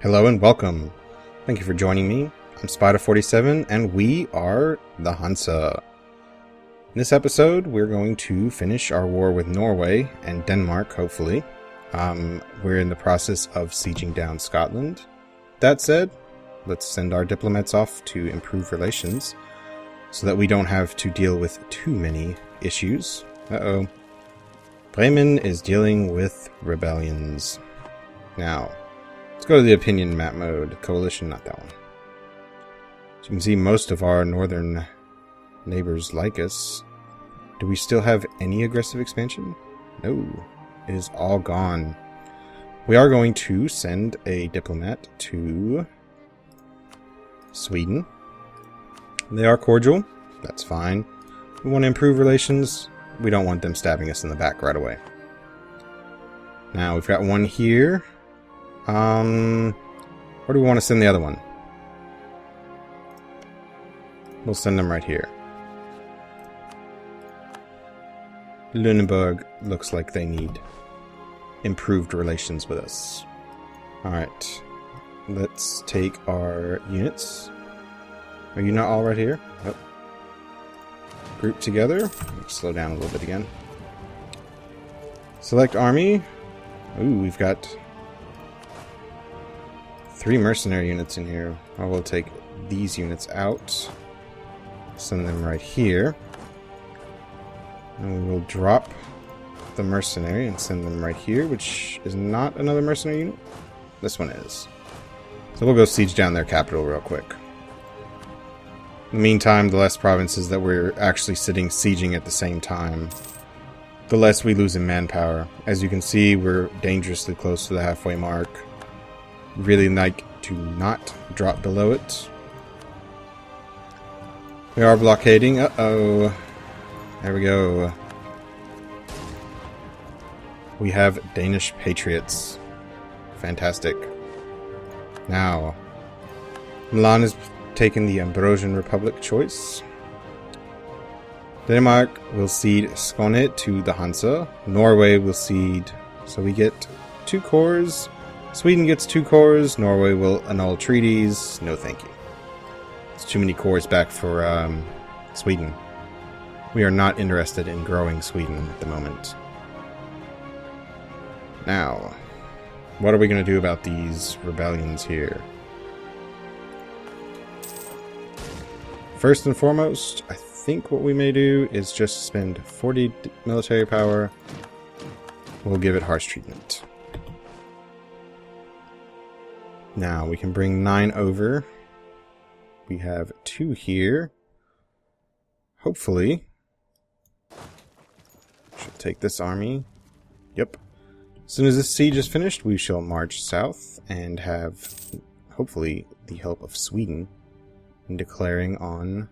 Hello and welcome. Thank you for joining me. I'm Spider47 and we are the Hansa. In this episode, we're going to finish our war with Norway and Denmark, hopefully. We're in the process of sieging down Scotland. That said, let's send our diplomats off to improve relations so that we don't have to deal with too many issues. Uh-oh. Bremen is dealing with rebellions. Now, let's go to the opinion map mode. Coalition, not that one. As you can see, most of our northern neighbors like us. Do we still have any aggressive expansion? No. It is all gone. We are going to send a diplomat to Sweden. They are cordial. That's fine. We want to improve relations. We don't want them stabbing us in the back right away. Now, we've got one here. Where do we want to send the other one? We'll send them right here. Lunenburg looks like they need improved relations with us. Alright. Let's take our units. Are you not all right here? Oh. Group together. Let's slow down a little bit again. Select army. Ooh, we've got 3 mercenary units in here. I will take these units out. Send them right here. And we will drop the mercenary and send them right here, which is not another mercenary unit. This one is. So we'll go siege down their capital real quick. In the meantime, the less provinces that we're actually sieging at the same time, the less we lose in manpower. As you can see, we're dangerously close to the halfway mark. Really like to not drop below it. We are blockading. Uh-oh. There we go. We have Danish patriots. Fantastic. Now, Milan has taken the Ambrosian Republic choice. Denmark will cede Skåne to the Hansa. Norway will cede, so we get 2 cores. Sweden gets 2 cores. Norway will annul treaties. No thank you. It's too many cores back for Sweden. We are not interested in growing Sweden at the moment. Now, what are we going to do about these rebellions here? First and foremost, I think what we may do is just spend 40 military power. We'll give it harsh treatment. Now, we can bring 9 over. We have 2 here. Hopefully. Should take this army. Yep. As soon as this siege is finished, we shall march south and have, hopefully, the help of Sweden in declaring on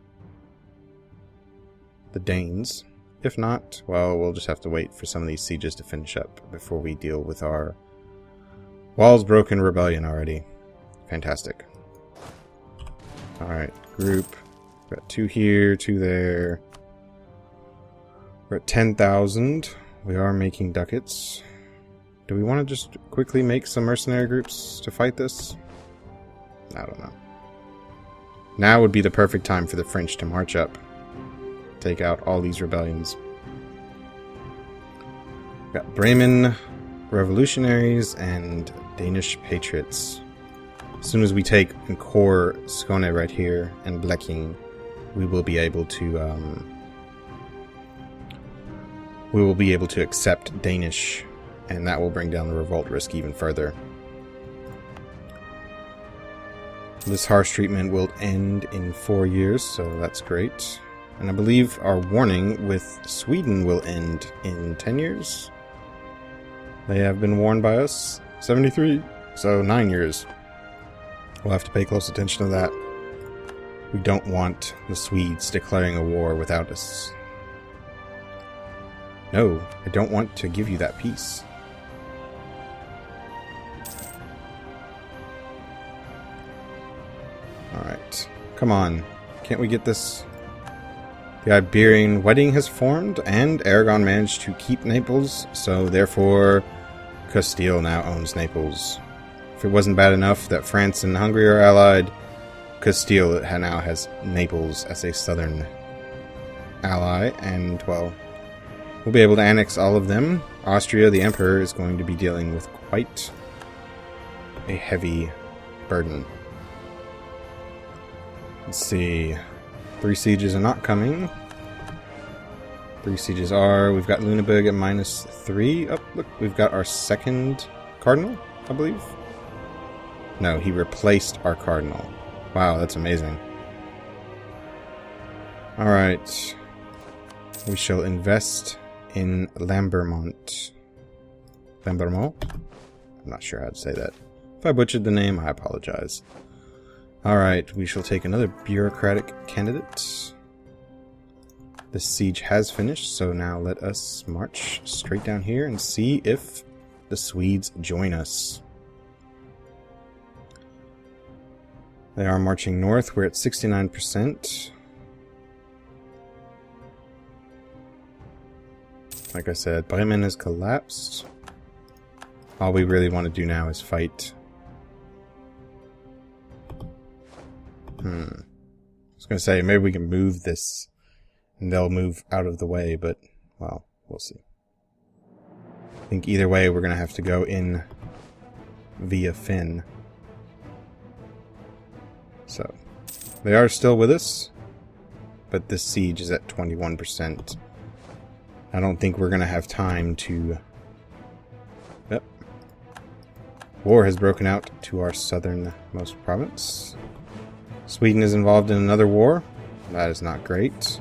the Danes. If not, well, we'll just have to wait for some of these sieges to finish up before we deal with our walls broken rebellion already. Fantastic. Alright, group. Got 2 here, 2 there. We're at 10,000. We are making ducats. Do we want to just quickly make some mercenary groups to fight this? I don't know. Now would be the perfect time for the French to march up. Take out all these rebellions. We've got Bremen revolutionaries and Danish patriots. As soon as we take and core Skåne right here and Bleking, we will be able to accept Danish, and that will bring down the revolt risk even further. This harsh treatment will end in 4 years, so that's great. And I believe our warning with Sweden will end in 10 years. They have been warned by us. 73, so 9 years. We'll have to pay close attention to that. We don't want the Swedes declaring a war without us. No, I don't want to give you that peace. Alright, come on. Can't we get this? The Iberian wedding has formed, and Aragon managed to keep Naples, so therefore Castile now owns Naples. If it wasn't bad enough that France and Hungary are allied, Castile now has Naples as a southern ally, and, well, we'll be able to annex all of them. Austria, the Emperor, is going to be dealing with quite a heavy burden. Let's see. 3 sieges are not coming. 3 sieges are. We've got Lüneburg at -3. Oh, look, we've got our second cardinal, I believe. No, he replaced our cardinal. Wow, that's amazing. Alright. We shall invest in Lambermont. Lambermont? I'm not sure how to say that. If I butchered the name, I apologize. Alright, we shall take another bureaucratic candidate. The siege has finished, so now let us march straight down here and see if the Swedes join us. They are marching north. We're at 69%. Like I said, Bremen has collapsed. All we really want to do now is fight. I was going to say, maybe we can move this and they'll move out of the way, but, well, we'll see. I think either way we're going to have to go in via Finn. So, they are still with us, but this siege is at 21%. I don't think we're going to have time to... Yep. War has broken out to our southernmost province. Sweden is involved in another war. That is not great.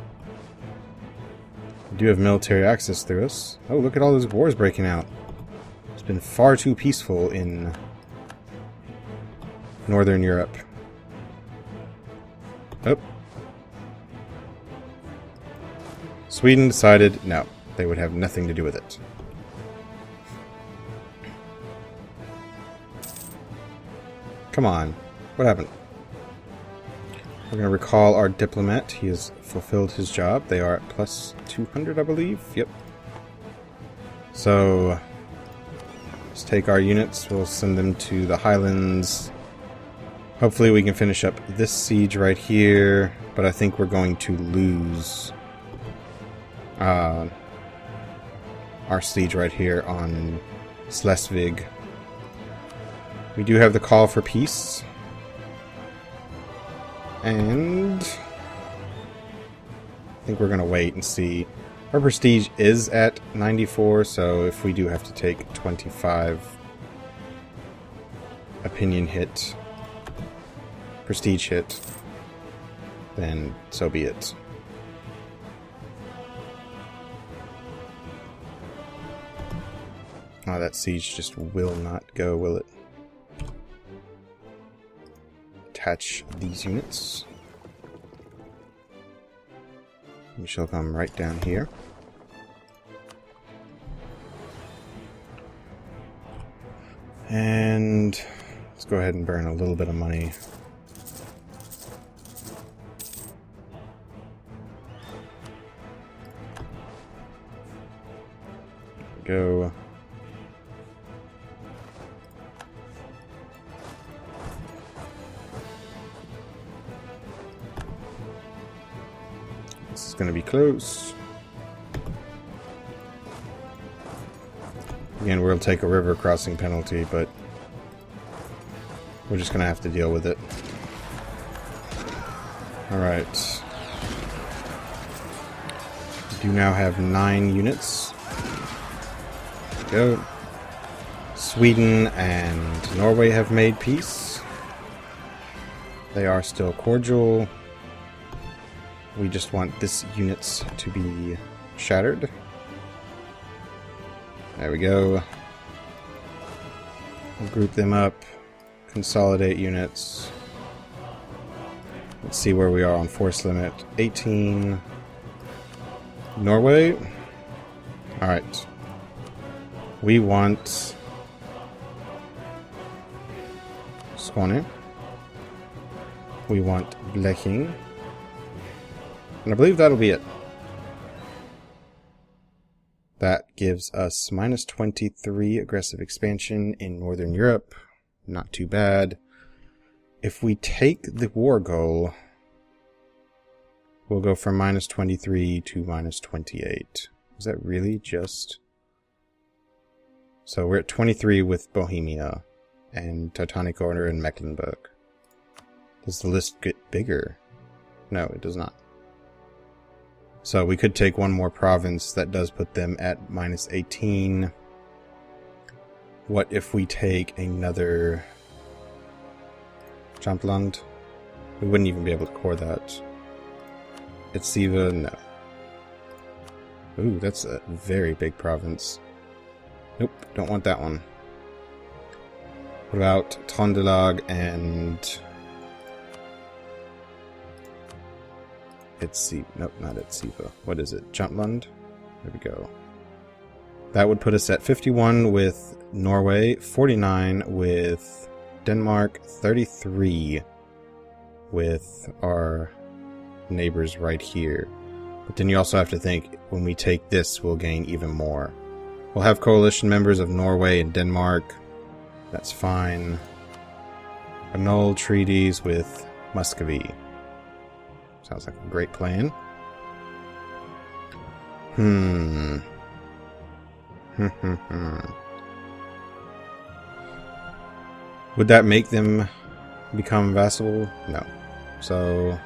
We do have military access through us. Oh, look at all those wars breaking out. It's been far too peaceful in Northern Europe. Oh. Sweden decided, no, they would have nothing to do with it. Come on. What happened? We're going to recall our diplomat. He has fulfilled his job. They are at plus 200, I believe. Yep. So, let's take our units. We'll send them to the Highlands. Hopefully we can finish up this siege right here. But I think we're going to lose our siege right here on Schleswig. We do have the call for peace. And I think we're going to wait and see. Our prestige is at 94, so if we do have to take 25 opinion hit, prestige hit, then so be it. Oh, that siege just will not go, will it? Attach these units. We shall come right down here. And let's go ahead and burn a little bit of money. Go. This is going to be close. Again, we'll take a river crossing penalty, but we're just going to have to deal with it. Alright. We do now have 9 units. Go. Sweden and Norway have made peace. They are still cordial. We just want this units to be shattered. There we go. We'll group them up. Consolidate units. Let's see where we are on force limit. 18. Norway. Alright. We want Skåne. We want Bleking. And I believe that'll be it. That gives us minus 23 aggressive expansion in Northern Europe. not too bad. If we take the war goal, we'll go from -23 to -28. Is that really just... So we're at 23 with Bohemia and Teutonic Order and Mecklenburg. Does the list get bigger? No, it does not. So we could take one more province. That does put them at -18. What if we take another Jumpland? We wouldn't even be able to core that. Etsiva, no. Ooh, that's a very big province. Nope, don't want that one. What about Trondelag and... Nope, not Etsiva. What is it? Jumpland? There we go. That would put us at 51 with Norway, 49 with Denmark, 33 with our neighbors right here. But then you also have to think, when we take this, we'll gain even more. We'll have coalition members of Norway and Denmark. That's fine. Annul treaties with Muscovy. Sounds like a great plan. Would that make them become vassal? No. So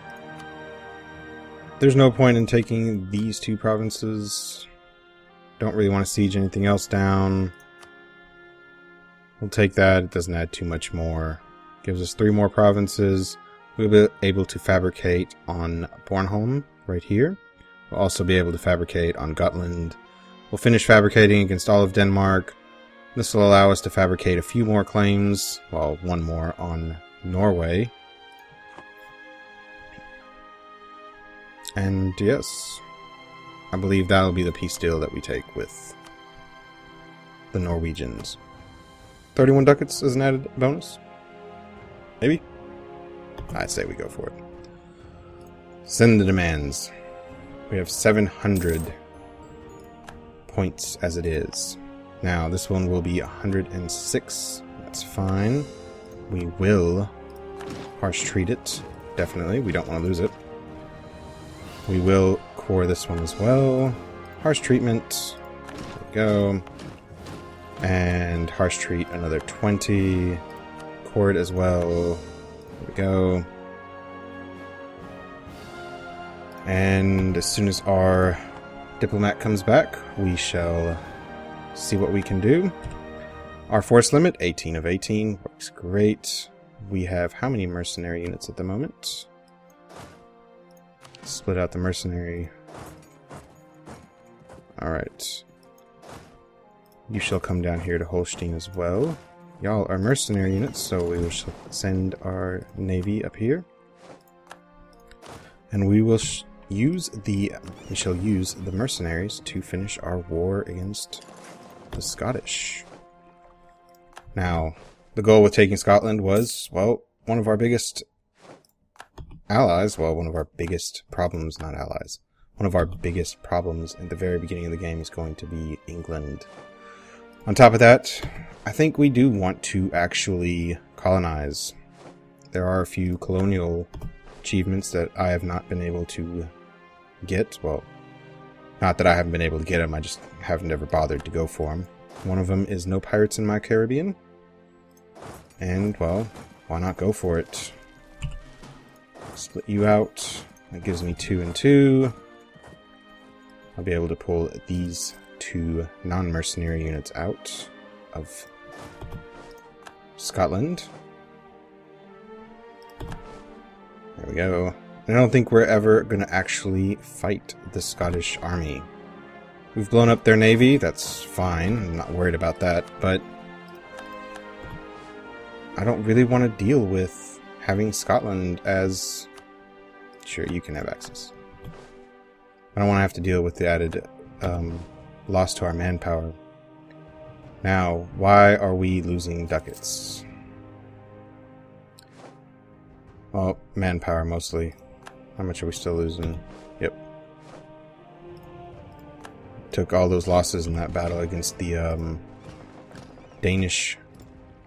there's no point in taking these two provinces. Don't really want to siege anything else down. We'll take that. It doesn't add too much more. Gives us 3 more provinces. We'll be able to fabricate on Bornholm right here. We'll also be able to fabricate on Gotland. We'll finish fabricating against all of Denmark. This will allow us to fabricate a few more claims. Well, one more on Norway. And yes, I believe that'll be the peace deal that we take with the Norwegians. 31 ducats as an added bonus? Maybe? I say we go for it. Send the demands. We have 700 points as it is. Now, this one will be 106. That's fine. We will harsh treat it. Definitely. We don't want to lose it. We will core this one as well. Harsh treatment. There we go. And harsh treat another 20. Core it as well. There we go. And as soon as our diplomat comes back, we shall see what we can do. Our force limit, 18 of 18. Works great. We have how many mercenary units at the moment? Split out the mercenary. Alright. You shall come down here to Holstein as well. Y'all are mercenary units, so we will send our navy up here. And we will use the mercenaries to finish our war against the Scottish. Now, the goal with taking Scotland was, well, one of our biggest allies, well, one of our biggest problems, not allies. One of our biggest problems at the very beginning of the game is going to be England. On top of that, I think we do want to actually colonize. There are a few colonial achievements that I have not been able to get. Well, not that I haven't been able to get them, I just haven't ever bothered to go for them. One of them is no pirates in my Caribbean. And, well, why not go for it? Split you out. That gives me 2 and 2. I'll be able to pull these 2 non-mercenary units out of Scotland. There we go. I don't think we're ever going to actually fight the Scottish army. We've blown up their navy. That's fine. I'm not worried about that. But I don't really want to deal with having Scotland as... Sure, you can have access. I don't want to have to deal with the added loss to our manpower. Now, why are we losing ducats? Well, manpower mostly. How much are we still losing? Yep. Took all those losses in that battle against the Danish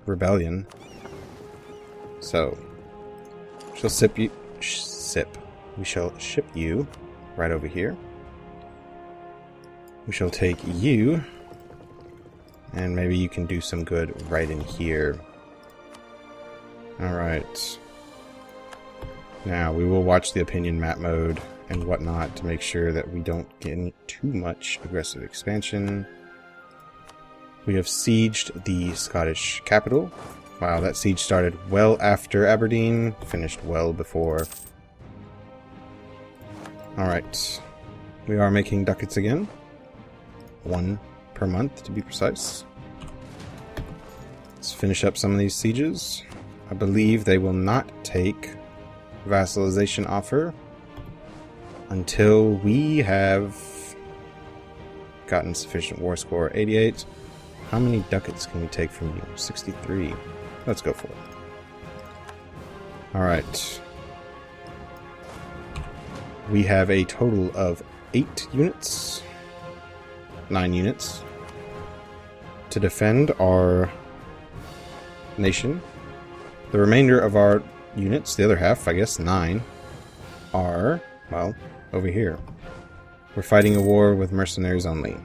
rebellion. So, we shall ship you right over here. We shall take you, and maybe you can do some good right in here. Alright. Now, we will watch the opinion map mode and whatnot to make sure that we don't get too much aggressive expansion. We have sieged the Scottish capital. Wow, that siege started well after Aberdeen, finished well before. Alright. We are making ducats again. 1 per month, to be precise. Let's finish up some of these sieges. I believe they will not take vassalization offer until we have gotten sufficient war score. 88. How many ducats can we take from you? 63. Let's go for it. Alright. We have a total of 8 units. 9 units. To defend our nation. The remainder of our units, the other half, I guess 9, are, well, over here. We're fighting a war with mercenaries only.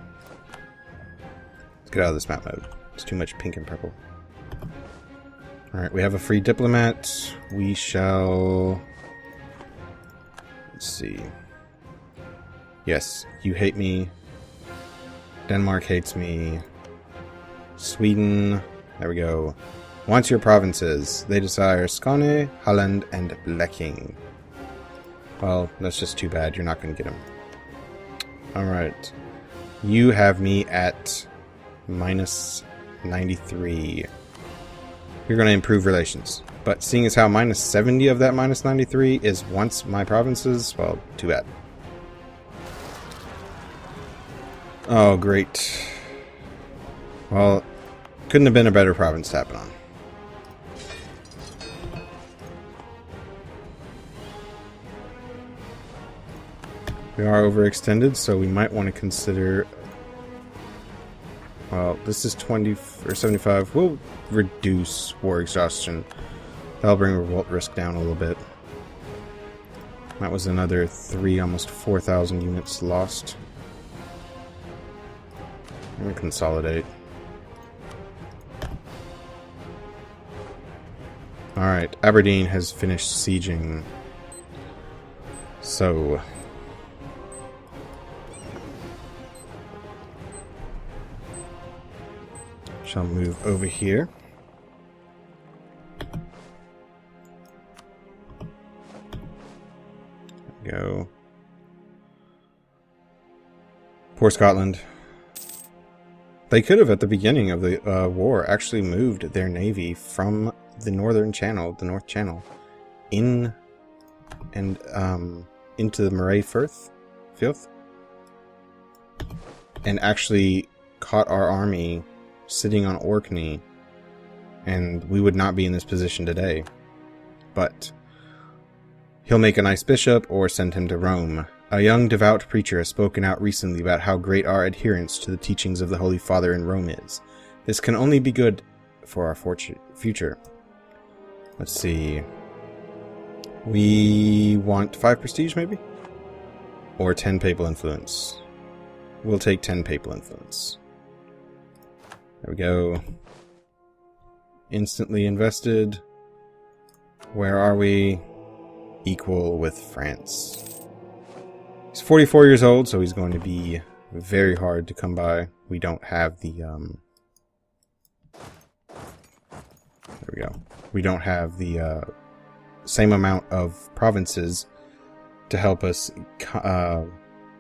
Let's get out of this map mode. It's too much pink and purple. Alright, we have a free diplomat. We shall... Let's see. Yes, you hate me. Denmark hates me. Sweden, there we go. Wants your provinces. They desire Skåne, Halland, and Bleking. Well, that's just too bad. You're not going to get them. Alright. You have me at minus 93. You're going to improve relations. But seeing as how minus 70 of that minus 93 is once my provinces, well, too bad. Oh, great. Well, couldn't have been a better province to happen on. We are overextended, so we might want to consider... Well, this is 20 or 75. We'll reduce war exhaustion. That'll bring revolt risk down a little bit. That was another 3, almost 4,000 units lost. I'm going to consolidate. Alright, Aberdeen has finished sieging. So... shall move over here. There we go. Poor Scotland. They could have, at the beginning of the war, actually moved their navy from the northern channel, the North Channel, in and into the Moray Firth, and actually caught our army sitting on Orkney, and we would not be in this position today. But he'll make a nice bishop or send him to Rome. A young devout preacher has spoken out recently about how great our adherence to the teachings of the Holy Father in Rome is. This can only be good for our future. Let's see. We want 5 prestige, maybe? Or 10 papal influence. We'll take 10 papal influence. There we go. Instantly invested. Where are we? Equal with France. He's 44 years old, so he's going to be very hard to come by. We don't have the, there we go. We don't have the, same amount of provinces to help us,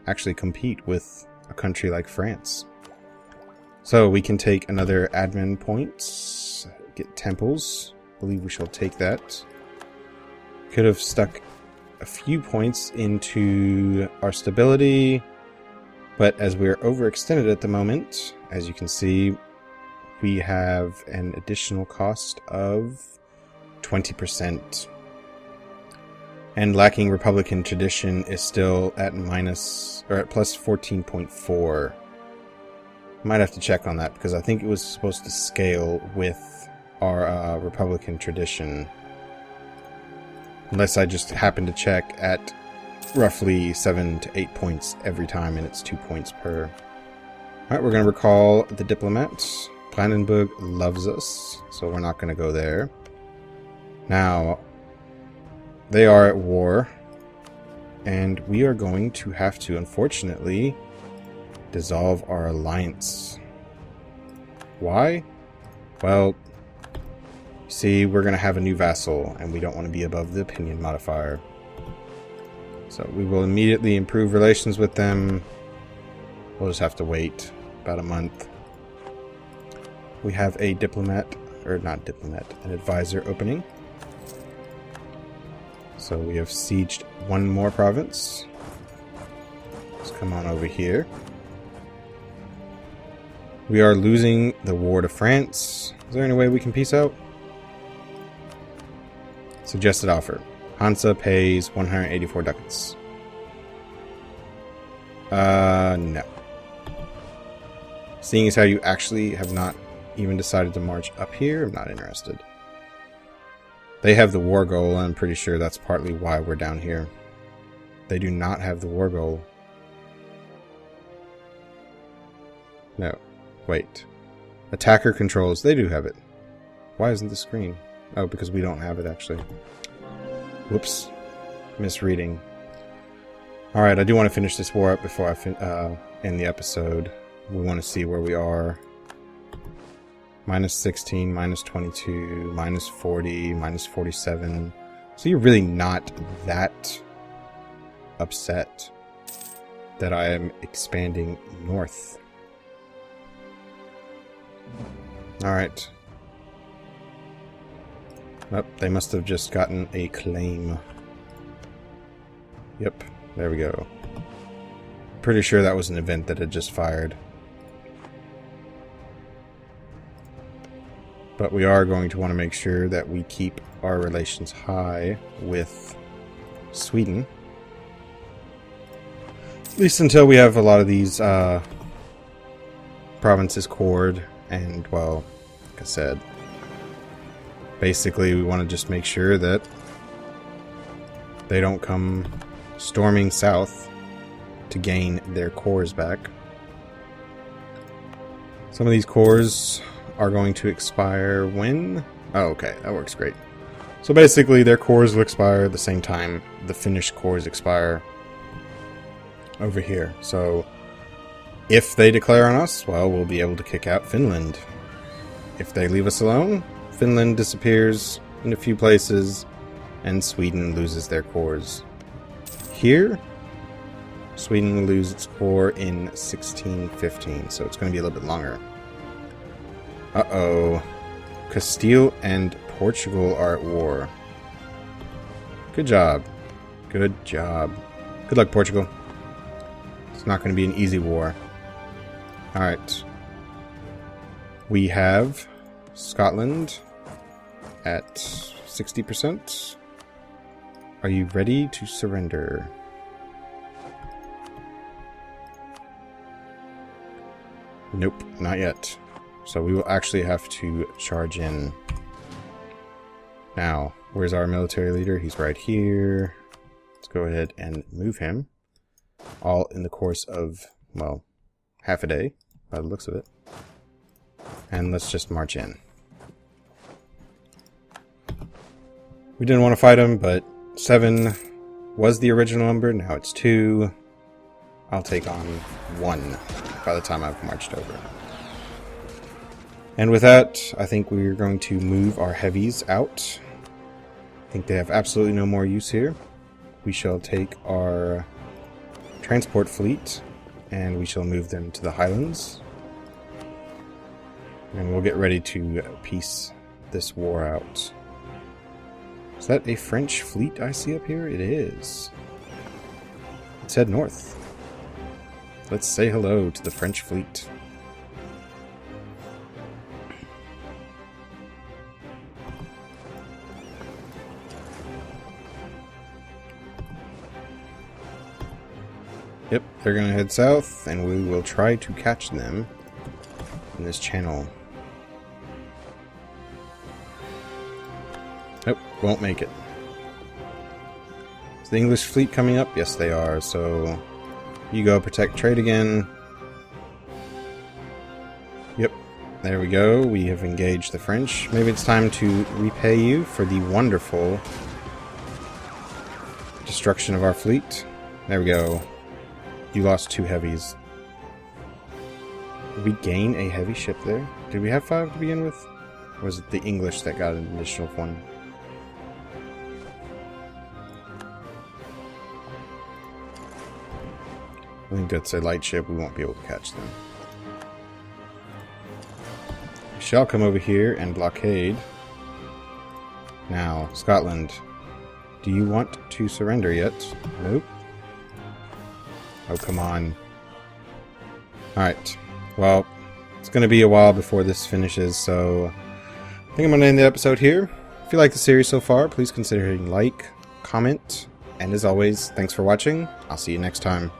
actually compete with a country like France. So we can take another admin points, get temples. I believe we shall take that. Could have stuck a few points into our stability, but as we're overextended at the moment, as you can see, we have an additional cost of 20%. And lacking Republican tradition is still at minus, or at plus 14.4. Might have to check on that, because I think it was supposed to scale with our Republican tradition. Unless I just happen to check at roughly 7 to 8 points every time, and it's 2 points per. Alright, we're going to recall the diplomat. Brandenburg loves us, so we're not going to go there. Now, they are at war, and we are going to have to, unfortunately, dissolve our alliance. Why? Well, see, we're going to have a new vassal, and we don't want to be above the opinion modifier. So we will immediately improve relations with them. We'll just have to wait about a month. We have a diplomat, or not diplomat, an advisor opening. So we have sieged one more province. Let's come on over here. We are losing the war to France. Is there any way we can peace out? Suggested offer. Hansa pays 184 ducats. No. Seeing as how you actually have not even decided to march up here, I'm not interested. They have the war goal, and I'm pretty sure that's partly why we're down here. They do not have the war goal. No. Wait. Attacker controls. They do have it. Why isn't the screen? Oh, because we don't have it, actually. Whoops. Misreading. Alright, I do want to finish this war up before I end the episode. We want to see where we are. Minus 16, minus 22, minus 40, minus 47. So you're really not that upset that I am expanding north. Alright. Oh, they must have just gotten a claim. Yep, there we go. Pretty sure that was an event that had just fired. But we are going to want to make sure that we keep our relations high with Sweden. At least until we have a lot of these provinces cored. And, well, like I said, basically we want to just make sure that they don't come storming south to gain their cores back. Some of these cores are going to expire when? Oh, okay, that works great. So basically their cores will expire at the same time the Finnish cores expire over here. So if they declare on us, well, we'll be able to kick out Finland. If they leave us alone, Finland disappears in a few places and Sweden loses their cores. Here, Sweden will lose its core in 1615, so it's going to be a little bit longer. Uh-oh. Castile and Portugal are at war. Good job. Good job. Good luck, Portugal. It's not going to be an easy war. Alright. We have Scotland at 60%. Are you ready to surrender? Nope, not yet. So we will actually have to charge in. Now, where's our military leader? He's right here. Let's go ahead and move him. All in the course of, well, half a day, by the looks of it. And let's just march in. We didn't want to fight him, but 7 was the original number. Now it's 2. I'll take on 1 by the time I've marched over. And with that, I think we're going to move our heavies out. I think they have absolutely no more use here. We shall take our transport fleet and we shall move them to the Highlands. And we'll get ready to peace this war out. Is that a French fleet I see up here? It is. Let's head north. Let's say hello to the French fleet. Yep, they're going to head south, and we will try to catch them in this channel. Nope, won't make it. the English fleet coming up? Yes, they are. So you go protect trade again. Yep, there we go. We have engaged the French. Maybe it's time to repay you for the wonderful destruction of our fleet. There we go. You lost 2 heavies. Did we gain a heavy ship there? Did we have 5 to begin with? Or was it the English that got an additional 1? I think that's a light ship. We won't be able to catch them. We shall come over here and blockade. Now, Scotland. Do you want to surrender yet? Nope. Oh, come on. Alright. Well, it's going to be a while before this finishes, so I think I'm going to end the episode here. If you like the series so far, please consider hitting like, comment, and as always, thanks for watching. I'll see you next time.